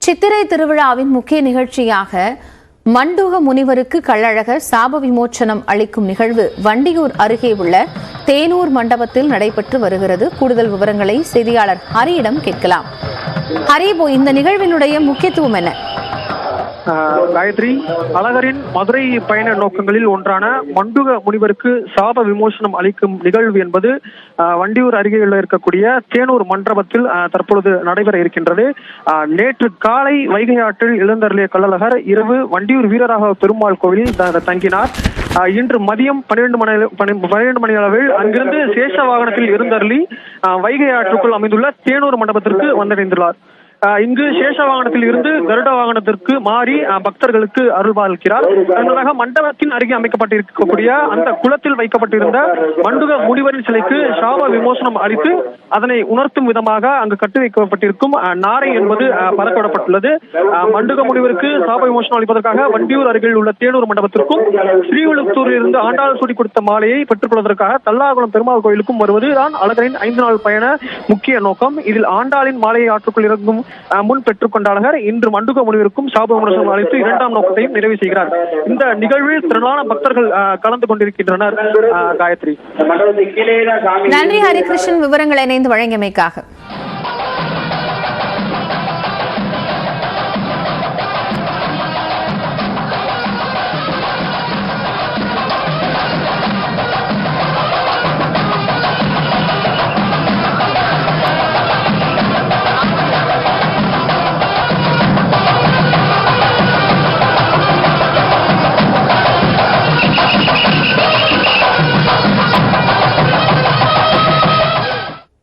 சித்திரை திருவிழாவின் முக்கிய நிகழ்ச்சியாக மண்டுக முனிவருக்கு கள்ளழகர் சாப விமோச்சனம் அளிக்கும் நிகழ்வு வண்டியூர் அருகே உள்ள தேனூர் மண்டபத்தில் நடைபெற்று வருகிறது. கூடுதல் விவரங்களை செய்தியாளர் ஹரியிடம் கேட்கலாம். ஹரி, இந்த நிகழ்வினுடைய முக்கியத்துவம் என்ன? காயத்ரி, அழகரின் மதுரை பயண நோக்கங்களில் ஒன்றான மண்டுக முனிவருக்கு சாப விமோசனம் அளிக்கும் நிகழ்வு என்பது வண்டியூர் அருகே இருக்கக்கூடிய தேனூர் மண்டபத்தில் தற்பொழுது நடைபெற இருக்கின்றது. நேற்று காலை வைகை ஆற்றில் எழுந்தருளிய கள்ளழகர் இரவு வண்டியூர் வீரராக பெருமாள் கோவிலில் தங்கினார். இன்று மதியம் 12 மணி அளவில் அங்கிருந்து சேஷ வாகனத்தில் எழுந்தருளி வைகை ஆற்றுக்குள் அமைந்துள்ள தேனூர் மண்டபத்திற்கு வந்தடைந்துள்ளார். இங்கு சேஷ வாகனத்தில் இருந்து கருட வாகனத்திற்கு மாறி பக்தர்களுக்கு அருள்பாலிக்கிறார். முன்னதாக மண்டபத்தின் அருகே அமைக்கப்பட்டிருக்கக்கூடிய அந்த குளத்தில் வைக்கப்பட்டிருந்த மண்டுக முனிவரின் சிலைக்கு சாப விமோசனம் அளித்து அதனை உணர்த்தும் விதமாக அங்கு கட்டி வைக்கப்பட்டிருக்கும் நாரை என்பது பறக்கவிடப்பட்டுள்ளது. மண்டுக முனிவருக்கு சாப விமோசனம் அளிப்பதற்காக வண்டியூர் அருகில் உள்ள தேனூர் மண்டபத்திற்கும் ஸ்ரீவிழுத்தூரில் இருந்து ஆண்டாள் சூடி கொடுத்த மாலையை பெற்றுக் கொள்வதற்காக தல்லாகுளம் பெருமாள் கோயிலுக்கும் வருவதுதான் அழகரின் 5 நாள் பயண முக்கிய நோக்கம். இதில் ஆண்டாளின் மாலையை ஆற்றுக்குள் இறங்கும் முன் பெற்றுக்கொண்ட அழகர் இன்று மண்டுக முனிவருக்கும் சாப விமோசனம் அளித்து 2ஆம் நோக்கத்தையும் நிறைவு செய்கிறார். இந்த நிகழ்வில் திரளான பக்தர்கள் கலந்து கொண்டிருக்கின்றனர். காயத்ரி, நன்றி ஹரிகிருஷ்ணன், விவரங்களை இணைந்து வழங்கியமைக்காக.